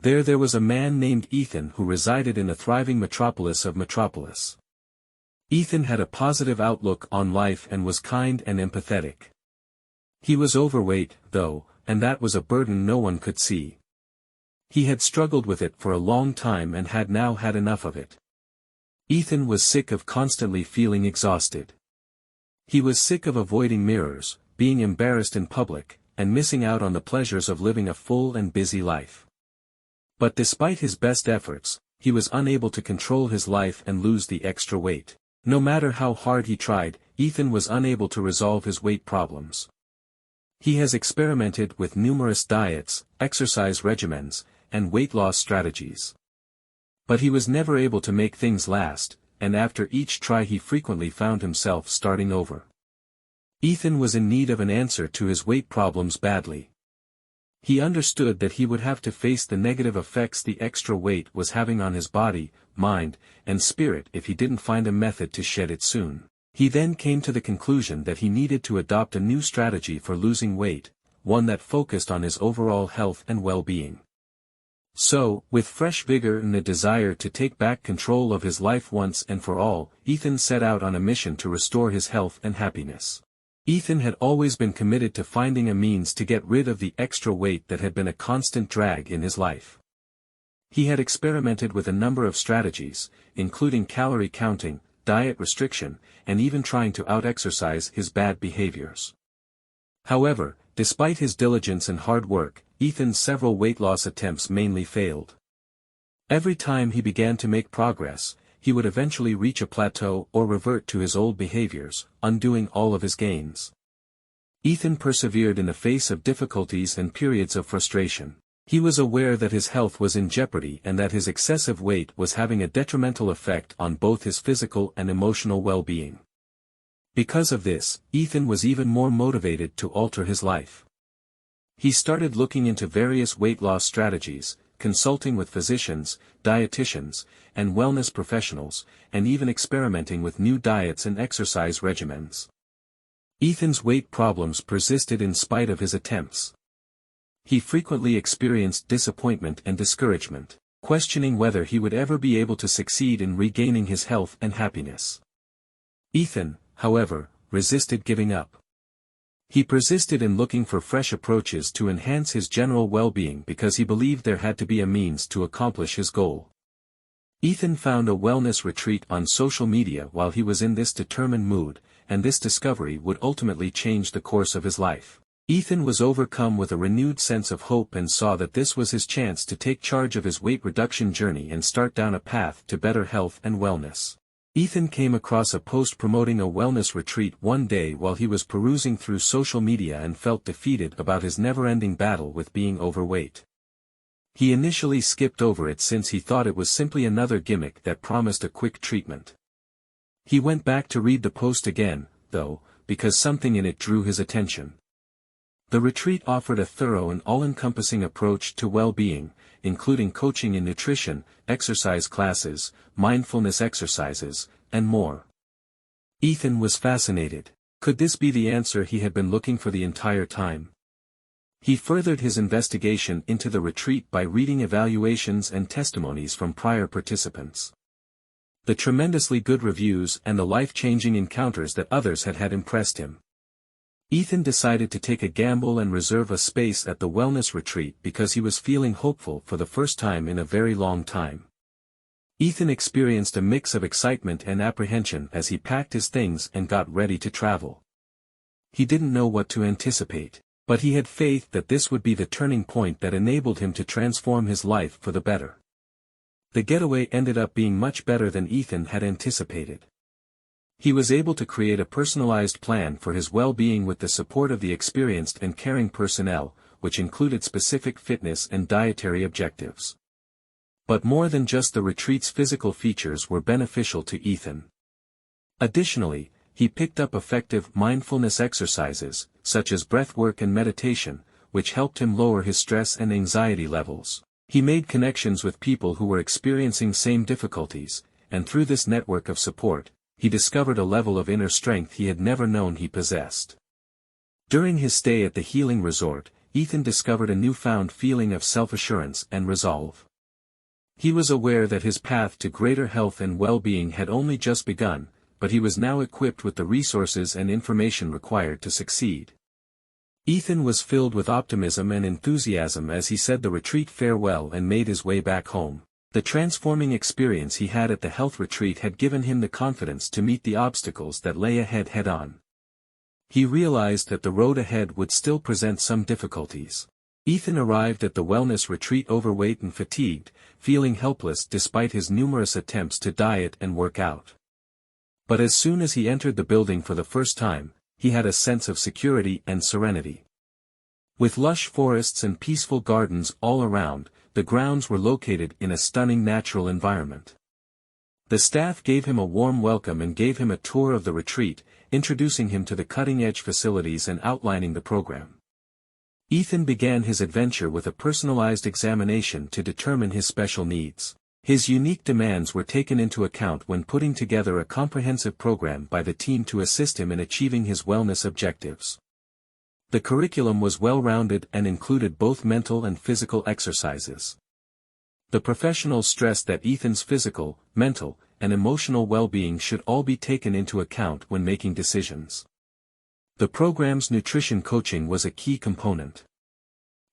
There was a man named Ethan who resided in the thriving metropolis of Metropolis. Ethan had a positive outlook on life and was kind and empathetic. He was overweight, though, and that was a burden no one could see. He had struggled with it for a long time and had now had enough of it. Ethan was sick of constantly feeling exhausted. He was sick of avoiding mirrors, being embarrassed in public, and missing out on the pleasures of living a full and busy life. But despite his best efforts, he was unable to control his life and lose the extra weight. No matter how hard he tried, Ethan was unable to resolve his weight problems. He has experimented with numerous diets, exercise regimens, and weight loss strategies. But he was never able to make things last, and after each try he frequently found himself starting over. Ethan was in need of an answer to his weight problems badly. He understood that he would have to face the negative effects the extra weight was having on his body, mind, and spirit if he didn't find a method to shed it soon. He then came to the conclusion that he needed to adopt a new strategy for losing weight, one that focused on his overall health and well-being. So, with fresh vigor and a desire to take back control of his life once and for all, Ethan set out on a mission to restore his health and happiness. Ethan had always been committed to finding a means to get rid of the extra weight that had been a constant drag in his life. He had experimented with a number of strategies, including calorie counting, diet restriction, and even trying to out-exercise his bad behaviors. However, despite his diligence and hard work, Ethan's several weight loss attempts mainly failed. Every time he began to make progress, he would eventually reach a plateau or revert to his old behaviors, undoing all of his gains. Ethan persevered in the face of difficulties and periods of frustration. He was aware that his health was in jeopardy and that his excessive weight was having a detrimental effect on both his physical and emotional well-being. Because of this, Ethan was even more motivated to alter his life. He started looking into various weight loss strategies, consulting with physicians, dietitians, and wellness professionals, and even experimenting with new diets and exercise regimens. Ethan's weight problems persisted in spite of his attempts. He frequently experienced disappointment and discouragement, questioning whether he would ever be able to succeed in regaining his health and happiness. Ethan, however, resisted giving up. He persisted in looking for fresh approaches to enhance his general well-being because he believed there had to be a means to accomplish his goal. Ethan found a wellness retreat on social media while he was in this determined mood, and this discovery would ultimately change the course of his life. Ethan was overcome with a renewed sense of hope and saw that this was his chance to take charge of his weight reduction journey and start down a path to better health and wellness. Ethan came across a post promoting a wellness retreat one day while he was perusing through social media and felt defeated about his never-ending battle with being overweight. He initially skipped over it since he thought it was simply another gimmick that promised a quick treatment. He went back to read the post again, though, because something in it drew his attention. The retreat offered a thorough and all-encompassing approach to well-being, including coaching in nutrition, exercise classes, mindfulness exercises, and more. Ethan was fascinated. Could this be the answer he had been looking for the entire time? He furthered his investigation into the retreat by reading evaluations and testimonies from prior participants. The tremendously good reviews and the life-changing encounters that others had had impressed him. Ethan decided to take a gamble and reserve a space at the wellness retreat because he was feeling hopeful for the first time in a very long time. Ethan experienced a mix of excitement and apprehension as he packed his things and got ready to travel. He didn't know what to anticipate, but he had faith that this would be the turning point that enabled him to transform his life for the better. The getaway ended up being much better than Ethan had anticipated. He was able to create a personalized plan for his well-being with the support of the experienced and caring personnel, which included specific fitness and dietary objectives. But more than just the retreat's physical features were beneficial to Ethan. Additionally, he picked up effective mindfulness exercises, such as breathwork and meditation, which helped him lower his stress and anxiety levels. He made connections with people who were experiencing same difficulties, and through this network of support, he discovered a level of inner strength he had never known he possessed. During his stay at the healing resort, Ethan discovered a newfound feeling of self-assurance and resolve. He was aware that his path to greater health and well-being had only just begun, but he was now equipped with the resources and information required to succeed. Ethan was filled with optimism and enthusiasm as he said the retreat farewell and made his way back home. The transforming experience he had at the health retreat had given him the confidence to meet the obstacles that lay ahead head-on. He realized that the road ahead would still present some difficulties. Ethan arrived at the wellness retreat overweight and fatigued, feeling helpless despite his numerous attempts to diet and work out. But as soon as he entered the building for the first time, he had a sense of security and serenity. With lush forests and peaceful gardens all around, the grounds were located in a stunning natural environment. The staff gave him a warm welcome and gave him a tour of the retreat, introducing him to the cutting-edge facilities and outlining the program. Ethan began his adventure with a personalized examination to determine his special needs. His unique demands were taken into account when putting together a comprehensive program by the team to assist him in achieving his wellness objectives. The curriculum was well-rounded and included both mental and physical exercises. The professionals stressed that Ethan's physical, mental, and emotional well-being should all be taken into account when making decisions. The program's nutrition coaching was a key component.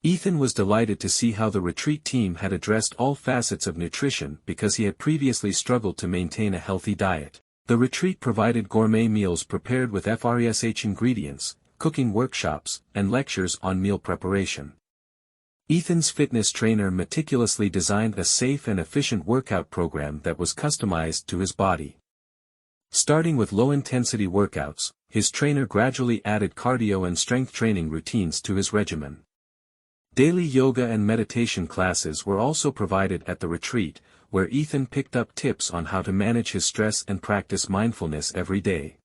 Ethan was delighted to see how the retreat team had addressed all facets of nutrition because he had previously struggled to maintain a healthy diet. The retreat provided gourmet meals prepared with fresh ingredients, cooking workshops, and lectures on meal preparation. Ethan's fitness trainer meticulously designed a safe and efficient workout program that was customized to his body. Starting with low-intensity workouts, his trainer gradually added cardio and strength training routines to his regimen. Daily yoga and meditation classes were also provided at the retreat, where Ethan picked up tips on how to manage his stress and practice mindfulness every day.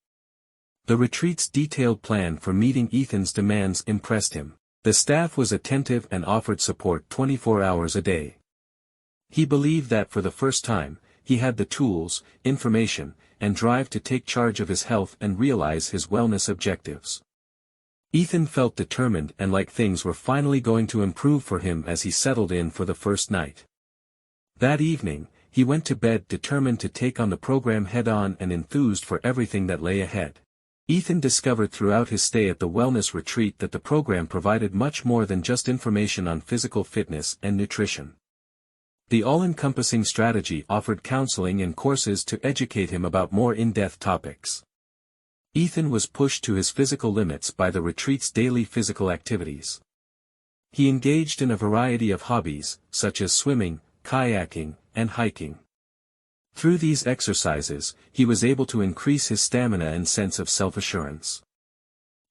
The retreat's detailed plan for meeting Ethan's demands impressed him. The staff was attentive and offered support 24 hours a day. He believed that for the first time, he had the tools, information, and drive to take charge of his health and realize his wellness objectives. Ethan felt determined and like things were finally going to improve for him as he settled in for the first night. That evening, he went to bed determined to take on the program head-on and enthused for everything that lay ahead. Ethan discovered throughout his stay at the wellness retreat that the program provided much more than just information on physical fitness and nutrition. The all-encompassing strategy offered counseling and courses to educate him about more in-depth topics. Ethan was pushed to his physical limits by the retreat's daily physical activities. He engaged in a variety of hobbies, such as swimming, kayaking, and hiking. Through these exercises, he was able to increase his stamina and sense of self-assurance.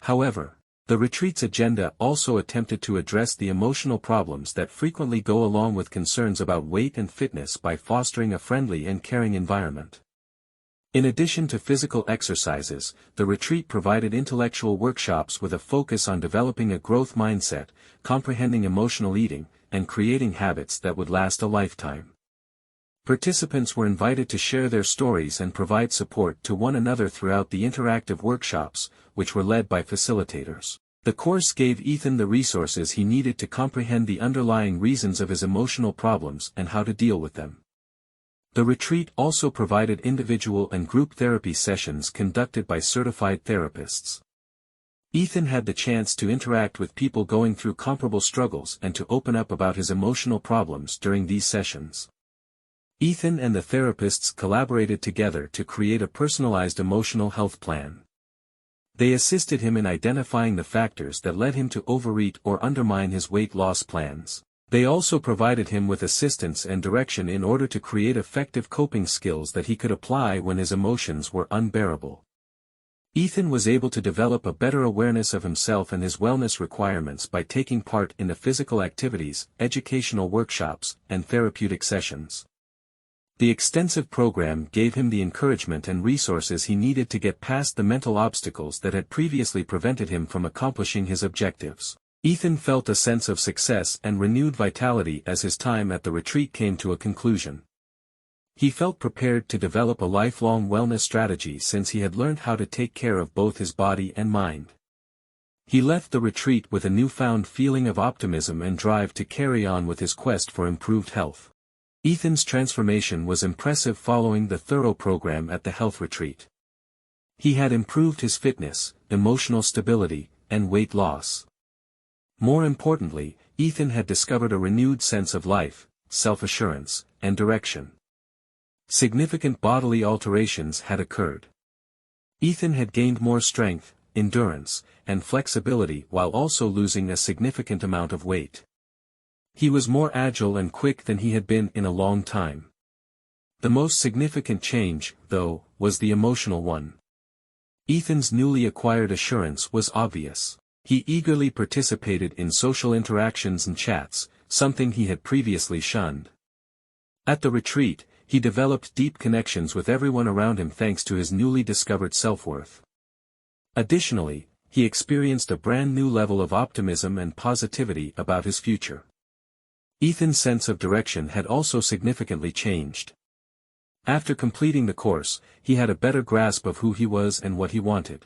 However, the retreat's agenda also attempted to address the emotional problems that frequently go along with concerns about weight and fitness by fostering a friendly and caring environment. In addition to physical exercises, the retreat provided intellectual workshops with a focus on developing a growth mindset, comprehending emotional eating, and creating habits that would last a lifetime. Participants were invited to share their stories and provide support to one another throughout the interactive workshops, which were led by facilitators. The course gave Ethan the resources he needed to comprehend the underlying reasons of his emotional problems and how to deal with them. The retreat also provided individual and group therapy sessions conducted by certified therapists. Ethan had the chance to interact with people going through comparable struggles and to open up about his emotional problems during these sessions. Ethan and the therapists collaborated together to create a personalized emotional health plan. They assisted him in identifying the factors that led him to overeat or undermine his weight loss plans. They also provided him with assistance and direction in order to create effective coping skills that he could apply when his emotions were unbearable. Ethan was able to develop a better awareness of himself and his wellness requirements by taking part in the physical activities, educational workshops, and therapeutic sessions. The extensive program gave him the encouragement and resources he needed to get past the mental obstacles that had previously prevented him from accomplishing his objectives. Ethan felt a sense of success and renewed vitality as his time at the retreat came to a conclusion. He felt prepared to develop a lifelong wellness strategy since he had learned how to take care of both his body and mind. He left the retreat with a newfound feeling of optimism and drive to carry on with his quest for improved health. Ethan's transformation was impressive following the thorough program at the health retreat. He had improved his fitness, emotional stability, and weight loss. More importantly, Ethan had discovered a renewed sense of life, self-assurance, and direction. Significant bodily alterations had occurred. Ethan had gained more strength, endurance, and flexibility while also losing a significant amount of weight. He was more agile and quick than he had been in a long time. The most significant change, though, was the emotional one. Ethan's newly acquired assurance was obvious. He eagerly participated in social interactions and chats, something he had previously shunned. At the retreat, he developed deep connections with everyone around him thanks to his newly discovered self-worth. Additionally, he experienced a brand new level of optimism and positivity about his future. Ethan's sense of direction had also significantly changed. After completing the course, he had a better grasp of who he was and what he wanted.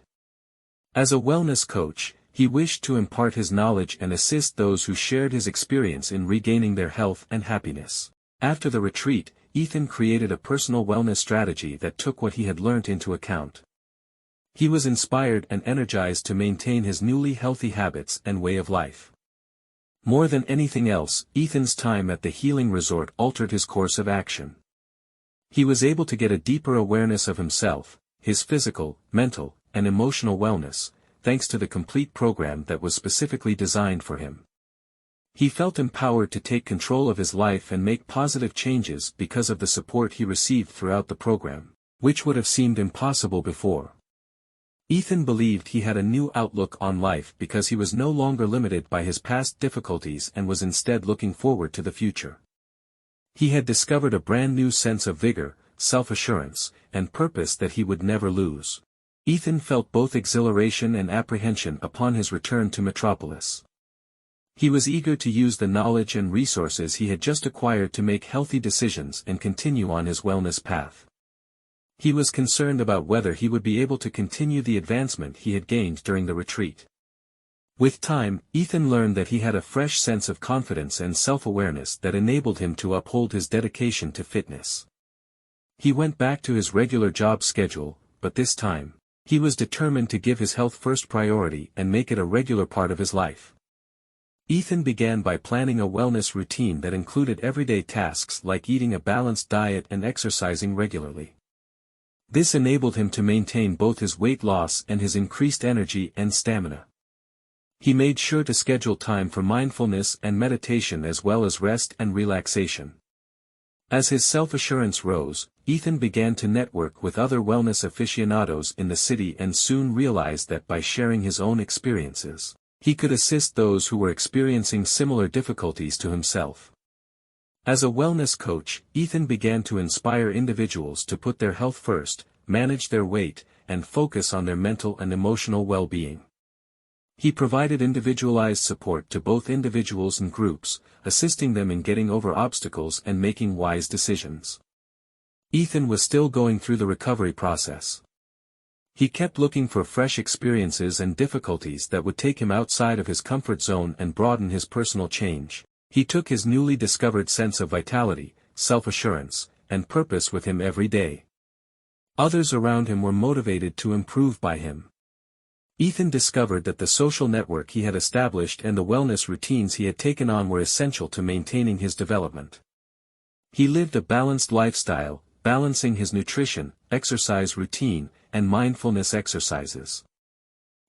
As a wellness coach, he wished to impart his knowledge and assist those who shared his experience in regaining their health and happiness. After the retreat, Ethan created a personal wellness strategy that took what he had learnt into account. He was inspired and energized to maintain his newly healthy habits and way of life. More than anything else, Ethan's time at the healing resort altered his course of action. He was able to get a deeper awareness of himself, his physical, mental, and emotional wellness, thanks to the complete program that was specifically designed for him. He felt empowered to take control of his life and make positive changes because of the support he received throughout the program, which would have seemed impossible before. Ethan believed he had a new outlook on life because he was no longer limited by his past difficulties and was instead looking forward to the future. He had discovered a brand new sense of vigor, self-assurance, and purpose that he would never lose. Ethan felt both exhilaration and apprehension upon his return to Metropolis. He was eager to use the knowledge and resources he had just acquired to make healthy decisions and continue on his wellness path. He was concerned about whether he would be able to continue the advancement he had gained during the retreat. With time, Ethan learned that he had a fresh sense of confidence and self-awareness that enabled him to uphold his dedication to fitness. He went back to his regular job schedule, but this time, he was determined to give his health first priority and make it a regular part of his life. Ethan began by planning a wellness routine that included everyday tasks like eating a balanced diet and exercising regularly. This enabled him to maintain both his weight loss and his increased energy and stamina. He made sure to schedule time for mindfulness and meditation as well as rest and relaxation. As his self-assurance rose, Ethan began to network with other wellness aficionados in the city and soon realized that by sharing his own experiences, he could assist those who were experiencing similar difficulties to himself. As a wellness coach, Ethan began to inspire individuals to put their health first, manage their weight, and focus on their mental and emotional well-being. He provided individualized support to both individuals and groups, assisting them in getting over obstacles and making wise decisions. Ethan was still going through the recovery process. He kept looking for fresh experiences and difficulties that would take him outside of his comfort zone and broaden his personal change. He took his newly discovered sense of vitality, self-assurance, and purpose with him every day. Others around him were motivated to improve by him. Ethan discovered that the social network he had established and the wellness routines he had taken on were essential to maintaining his development. He lived a balanced lifestyle, balancing his nutrition, exercise routine, and mindfulness exercises.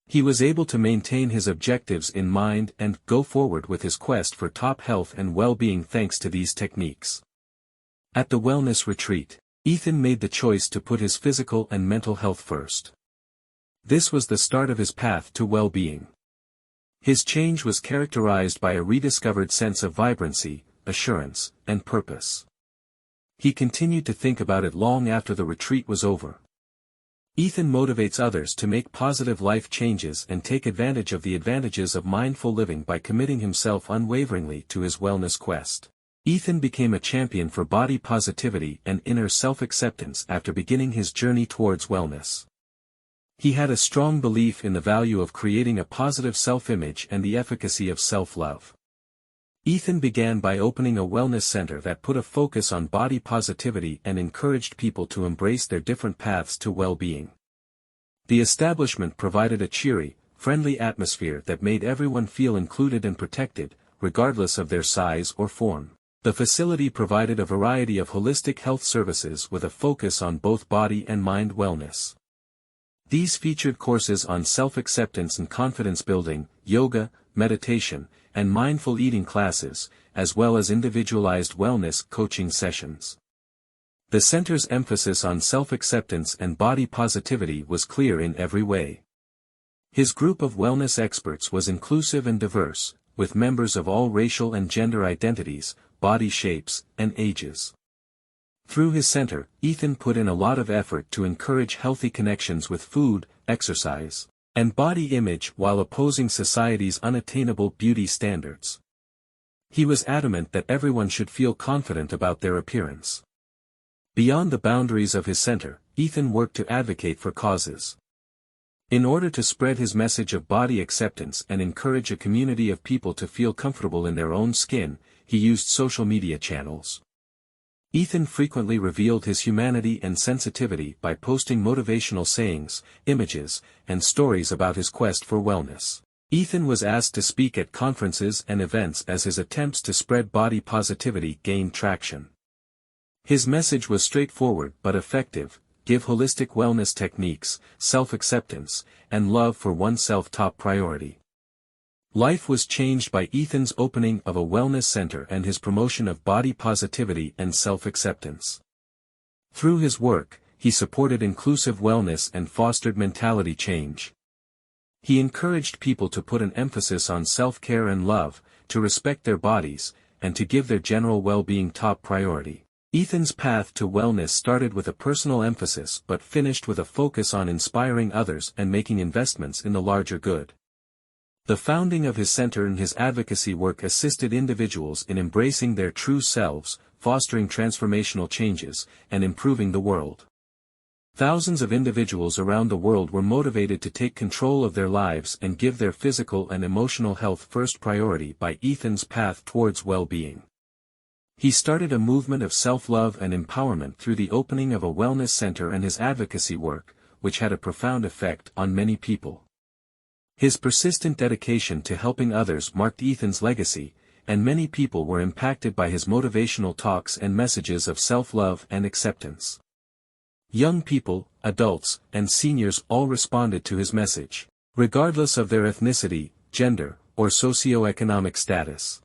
He was able to maintain his objectives in mind and go forward with his quest for top health and well-being thanks to these techniques. At the wellness retreat, Ethan made the choice to put his physical and mental health first. This was the start of his path to well-being. His change was characterized by a rediscovered sense of vibrancy, assurance, and purpose. He continued to think about it long after the retreat was over. Ethan motivates others to make positive life changes and take advantage of the advantages of mindful living by committing himself unwaveringly to his wellness quest. Ethan became a champion for body positivity and inner self-acceptance after beginning his journey towards wellness. He had a strong belief in the value of creating a positive self-image and the efficacy of self-love. Ethan began by opening a wellness center that put a focus on body positivity and encouraged people to embrace their different paths to well-being. The establishment provided a cheery, friendly atmosphere that made everyone feel included and protected, regardless of their size or form. The facility provided a variety of holistic health services with a focus on both body and mind wellness. These featured courses on self-acceptance and confidence building, yoga, meditation, and mindful eating classes, as well as individualized wellness coaching sessions. The center's emphasis on self-acceptance and body positivity was clear in every way. His group of wellness experts was inclusive and diverse, with members of all racial and gender identities, body shapes, and ages. Through his center, Ethan put in a lot of effort to encourage healthy connections with food, exercise, and body image while opposing society's unattainable beauty standards. He was adamant that everyone should feel confident about their appearance. Beyond the boundaries of his center, Ethan worked to advocate for causes. In order to spread his message of body acceptance and encourage a community of people to feel comfortable in their own skin, he used social media channels. Ethan frequently revealed his humanity and sensitivity by posting motivational sayings, images, and stories about his quest for wellness. Ethan was asked to speak at conferences and events as his attempts to spread body positivity gained traction. His message was straightforward but effective: give holistic wellness techniques, self-acceptance, and love for oneself top priority. Life was changed by Ethan's opening of a wellness center and his promotion of body positivity and self-acceptance. Through his work, he supported inclusive wellness and fostered mentality change. He encouraged people to put an emphasis on self-care and love, to respect their bodies, and to give their general well-being top priority. Ethan's path to wellness started with a personal emphasis but finished with a focus on inspiring others and making investments in the larger good. The founding of his center and his advocacy work assisted individuals in embracing their true selves, fostering transformational changes, and improving the world. Thousands of individuals around the world were motivated to take control of their lives and give their physical and emotional health first priority by Ethan's path towards well-being. He started a movement of self-love and empowerment through the opening of a wellness center and his advocacy work, which had a profound effect on many people. His persistent dedication to helping others marked Ethan's legacy, and many people were impacted by his motivational talks and messages of self-love and acceptance. Young people, adults, and seniors all responded to his message, regardless of their ethnicity, gender, or socioeconomic status.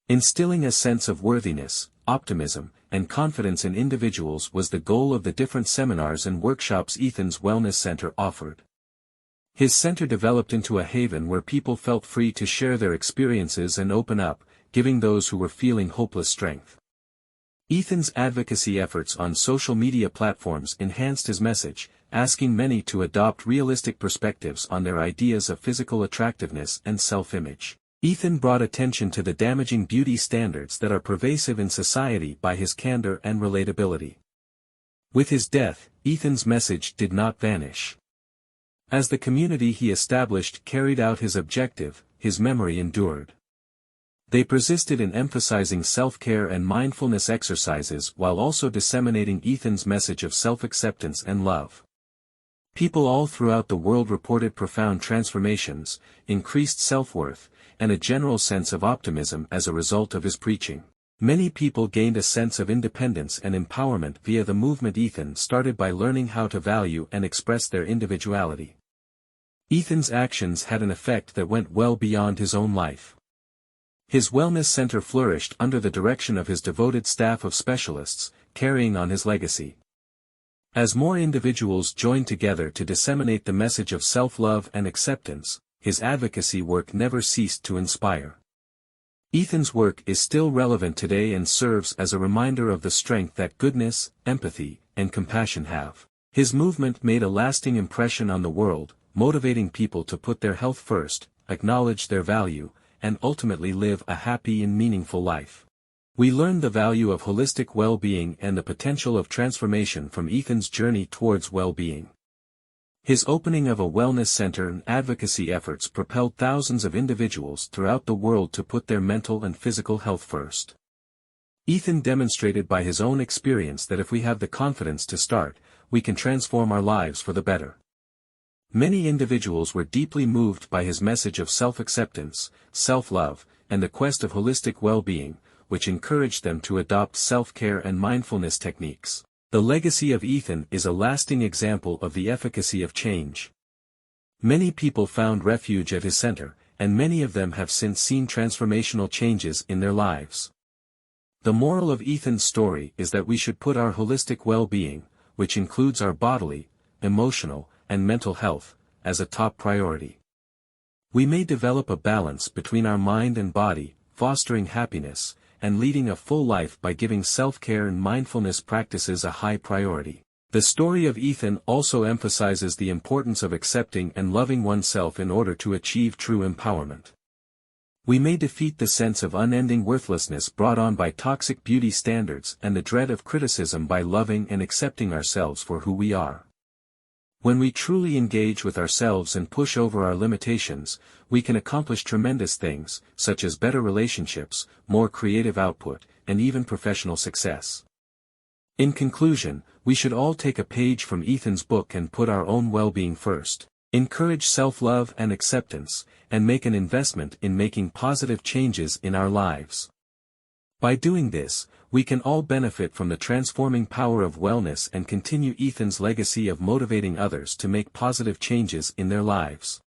Instilling a sense of worthiness, optimism, and confidence in individuals was the goal of the different seminars and workshops Ethan's Wellness Center offered. His center developed into a haven where people felt free to share their experiences and open up, giving those who were feeling hopeless strength. Ethan's advocacy efforts on social media platforms enhanced his message, asking many to adopt realistic perspectives on their ideas of physical attractiveness and self-image. Ethan brought attention to the damaging beauty standards that are pervasive in society by his candor and relatability. With his death, Ethan's message did not vanish. As the community he established carried out his objective, his memory endured. They persisted in emphasizing self-care and mindfulness exercises while also disseminating Ethan's message of self-acceptance and love. People all throughout the world reported profound transformations, increased self-worth, and a general sense of optimism as a result of his preaching. Many people gained a sense of independence and empowerment via the movement Ethan started by learning how to value and express their individuality. Ethan's actions had an effect that went well beyond his own life. His wellness center flourished under the direction of his devoted staff of specialists, carrying on his legacy. As more individuals joined together to disseminate the message of self-love and acceptance, his advocacy work never ceased to inspire. Ethan's work is still relevant today and serves as a reminder of the strength that goodness, empathy, and compassion have. His movement made a lasting impression on the world, motivating people to put their health first, acknowledge their value, and ultimately live a happy and meaningful life. We learned the value of holistic well-being and the potential of transformation from Ethan's journey towards well-being. His opening of a wellness center and advocacy efforts propelled thousands of individuals throughout the world to put their mental and physical health first. Ethan demonstrated by his own experience that if we have the confidence to start, we can transform our lives for the better. Many individuals were deeply moved by his message of self-acceptance, self-love, and the quest of holistic well-being, which encouraged them to adopt self-care and mindfulness techniques. The legacy of Ethan is a lasting example of the efficacy of change. Many people found refuge at his center, and many of them have since seen transformational changes in their lives. The moral of Ethan's story is that we should put our holistic well-being, which includes our bodily, emotional, and mental health, as a top priority. We may develop a balance between our mind and body, fostering happiness, and leading a full life by giving self-care and mindfulness practices a high priority. The story of Ethan also emphasizes the importance of accepting and loving oneself in order to achieve true empowerment. We may defeat the sense of unending worthlessness brought on by toxic beauty standards and the dread of criticism by loving and accepting ourselves for who we are. When we truly engage with ourselves and push over our limitations, we can accomplish tremendous things, such as better relationships, more creative output, and even professional success. In conclusion, we should all take a page from Ethan's book and put our own well-being first, encourage self-love and acceptance, and make an investment in making positive changes in our lives. By doing this, we can all benefit from the transforming power of wellness and continue Ethan's legacy of motivating others to make positive changes in their lives.